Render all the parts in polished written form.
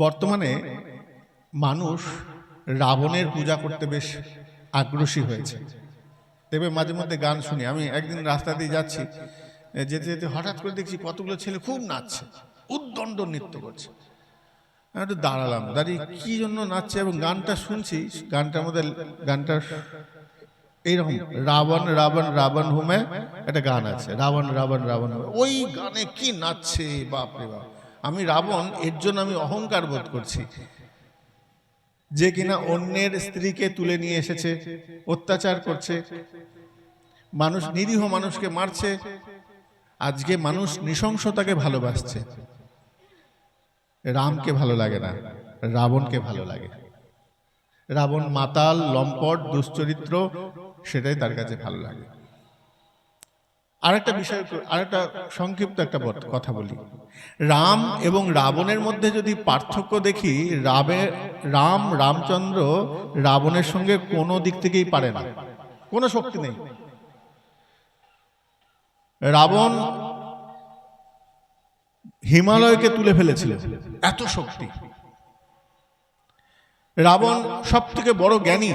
বর্তমানে মানুষ রাবণের পূজা করতে বেশ আগ্রহী হয়েছে। দেখবে মাঝে মধ্যে গান শুনি। আমি একদিন রাস্তা দিয়ে যাচ্ছি, যেতে যেতে হঠাৎ করে দেখছি কতগুলো ছেলে খুব নাচছে, উদ্দণ্ড নৃত্য করছে। আমি একটু দাঁড়ালাম, দাঁড়িয়ে কি জন্য নাচছে এবং গানটা শুনছি। গানটার মধ্যে এইরকম রাবণ রাবণ রাবণ হুমে একটা গান আছে, রাবণ রাবণ রাবণ হুমে। ওই গানে কি নাচছে, বাপরে বাপ! আমি রাবণ, এর জন্য আমি অহংকার বোধ করছি যে কিনা অন্যের স্ত্রীকে তুলে নিয়ে এসেছে, অত্যাচার করছে, মানুষ নিরীহ মানুষকে মারছে। আজকে মানুষ নৃশংসতাকে ভালোবাসছে। রামকে ভালো লাগে না, রাবণকে ভালো লাগে। রাবণ মাতাল, লম্পট, দুশ্চরিত্র, সেটাই তার কাছে ভালো লাগে। আরেকটা বিষয়, আরেকটা সংক্ষিপ্ত একটা কথা বলি। রাম এবং রাবণের মধ্যে যদি পার্থক্য দেখি, রামচন্দ্র রাবণের সঙ্গে কোনো দিক থেকেই পারে না, কোনো শক্তি নেই। রাবণ হিমালয়কে তুলে ফেলেছিল, এত শক্তি। রাবণ সব থেকে বড় জ্ঞানী,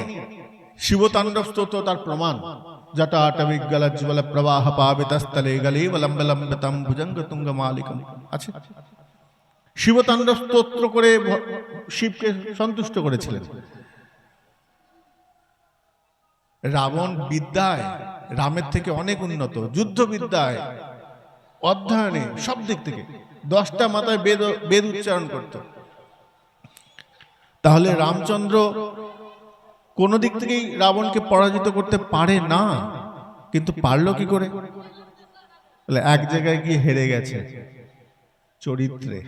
শিবতাণ্ডব স্তোত্র তার প্রমাণ। জটাটবিজ্ঞলজ্জ্বল প্রবাহ পাবিতস্থলে গলেবলম্বলম্বিতম ভুজঙ্গ তুঙ্গ মালিকম আছে। শিবতাণ্ডব স্তোত্র করে শিবকে সন্তুষ্ট করেছিলেন। রাবণ বিদ্যায় রামের থেকে অনেক উন্নত, যুদ্ধ বিদ্যায়, অধ্যয়নে, সব দিক থেকে 10টা মাথায় বেদ উচ্চারণ করত। তাহলে রামচন্দ্র কোন দিক থেকেই রাবণকে পরাজিত করতে পারে না, কিন্তু পারলো কি করে? এক জায়গায় গিয়ে হেরে গেছে, চরিত্রে।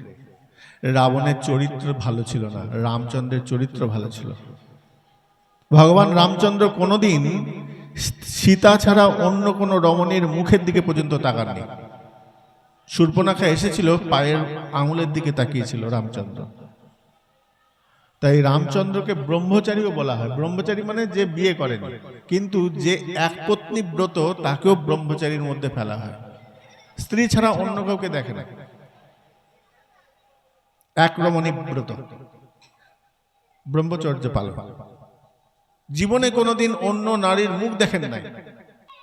রাবণের চরিত্র ভালো ছিল না, রামচন্দ্রের চরিত্র ভালো ছিল। ভগবান রামচন্দ্র কোনোদিন সীতা ছাড়া অন্য কোন রমণীর মুখের দিকে পর্যন্ত তাকাননি। শূর্পণখা এসেছিল, পায়ের আঙুলের দিকে তাকিয়েছিল রামচন্দ্র। তাই রামচন্দ্রকে ব্রহ্মচারীও বলা হয়। ব্রহ্মচারী মানে যে বিয়ে করেনি, কিন্তু যে একপত্নী ব্রত তাকেও ব্রহ্মচারীর মধ্যে ফেলা হয়। স্ত্রী ছাড়া অন্য কাউকে দেখে না, এক রমণী ব্রত, ব্রহ্মচর্য পালন। জীবনে কোনোদিন অন্য নারীর মুখ দেখেন নাই।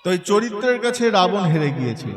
তো এই চরিত্রের কাছে রাবণ হেরে গিয়েছিল।